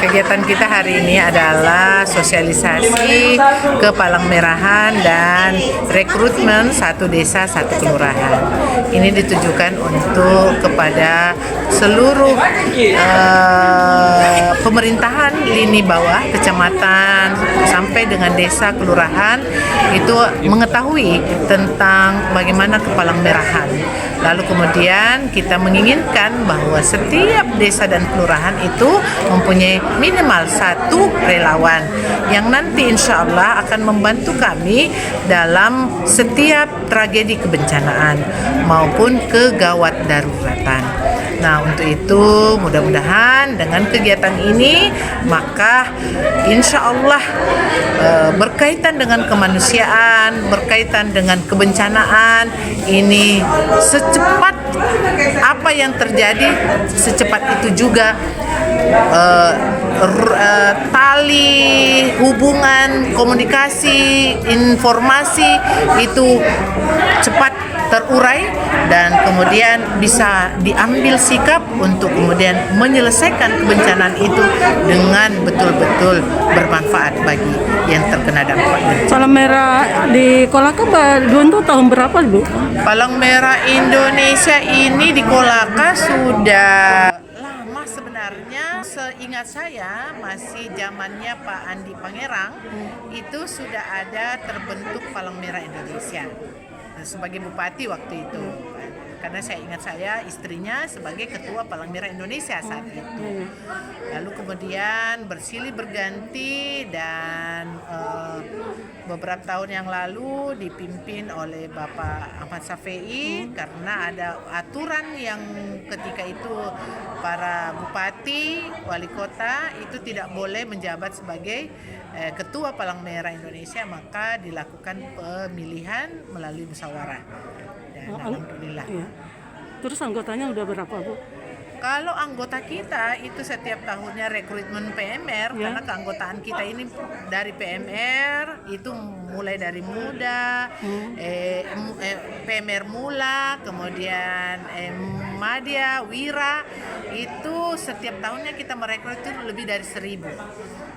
Kegiatan kita hari ini adalah sosialisasi ke Palang-Merahan dan rekrutmen satu desa satu kelurahan. Ini ditujukan untuk kepada seluruh pemerintahan lini bawah, kecamatan sampai dengan desa kelurahan itu mengetahui tentang bagaimana ke Palang-Merahan. Lalu kemudian kita menginginkan bahwa setiap desa dan kelurahan itu mempunyai minimal satu relawan yang nanti insya Allah akan membantu kami dalam setiap tragedi kebencanaan maupun kegawat daruratan. Nah, untuk itu mudah-mudahan dengan kegiatan ini maka insya Allah berkaitan dengan kemanusiaan, berkaitan dengan kebencanaan ini secepat apa yang terjadi, secepat itu juga tali hubungan, komunikasi, informasi itu cepat terurai dan kemudian bisa diambil sikap untuk kemudian menyelesaikan kebencanaan itu dengan betul-betul bermanfaat bagi yang terkena dampak. Palang Merah di Kolaka dulu tahun berapa, Bu? Palang Merah Indonesia ini di Kolaka sudah lama sebenarnya. Seingat saya masih zamannya Pak Andi Pangerang itu sudah ada terbentuk Palang Merah Indonesia sebagai bupati waktu itu, karena saya ingat saya istrinya sebagai ketua Palang Merah Indonesia saat itu. Lalu kemudian bersilih berganti dan beberapa tahun yang lalu dipimpin oleh Bapak Ahmad Safei karena ada aturan yang ketika itu para bupati, wali kota itu tidak boleh menjabat sebagai ketua Palang Merah Indonesia, maka dilakukan pemilihan melalui musyawarah. Dan alhamdulillah. Iya. Terus anggotanya udah berapa, Bu? Kalau anggota kita itu setiap tahunnya rekrutmen PMR, karena keanggotaan kita ini dari PMR itu mulai dari muda, PMR mula, kemudian Madya, Wira, itu setiap tahunnya kita merekrut itu lebih dari 1.000.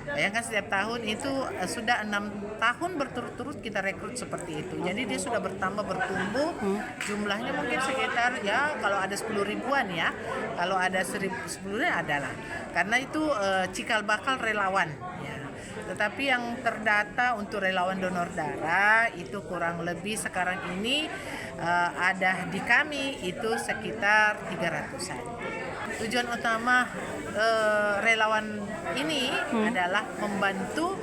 Bayangkan setiap tahun itu sudah 6 tahun berturut-turut kita rekrut seperti itu. Jadi dia sudah bertambah bertumbuh, jumlahnya mungkin sekitar ya kalau ada 10 ribuan ya, kalau ada 10.000 adalah karena itu cikal bakal relawan ya. Tetapi yang terdata untuk relawan donor darah itu kurang lebih sekarang ini ada di kami itu sekitar 300-an. Tujuan utama relawan ini adalah membantu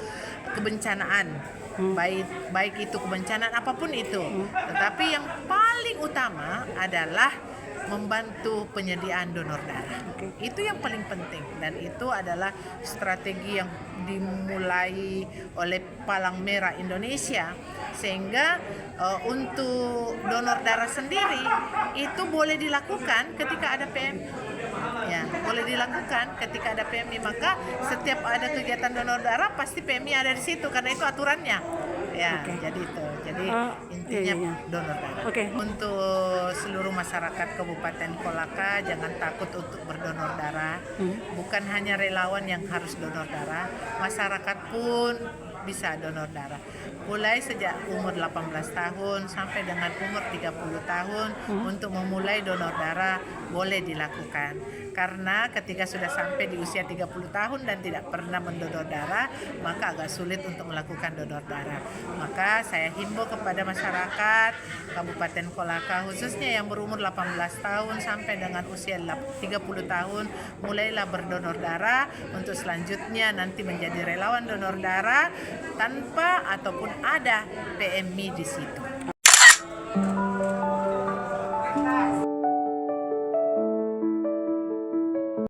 kebencanaan, baik itu kebencanaan apapun itu. Tetapi yang paling utama adalah membantu penyediaan donor darah. Itu yang paling penting dan itu adalah strategi yang dimulai oleh Palang Merah Indonesia sehingga untuk donor darah sendiri itu boleh dilakukan ketika ada PMI. Ya, boleh dilakukan ketika ada PMI, maka setiap ada kegiatan donor darah pasti PMI ada di situ karena itu aturannya. Ya, jadi itu. Jadi intinya donor darah. Untuk seluruh masyarakat Kabupaten Kolaka jangan takut untuk berdonor darah. Bukan hanya relawan yang harus donor darah, masyarakat pun bisa donor darah. Mulai sejak umur 18 tahun sampai dengan umur 30 tahun untuk memulai donor darah boleh dilakukan. Karena ketika sudah sampai di usia 30 tahun dan tidak pernah mendonor darah, maka agak sulit untuk melakukan donor darah. Maka saya himbau kepada masyarakat Kabupaten Kolaka khususnya yang berumur 18 tahun sampai dengan usia 30 tahun mulailah berdonor darah untuk selanjutnya nanti menjadi relawan donor darah tanpa ataupun ada PMI di situ.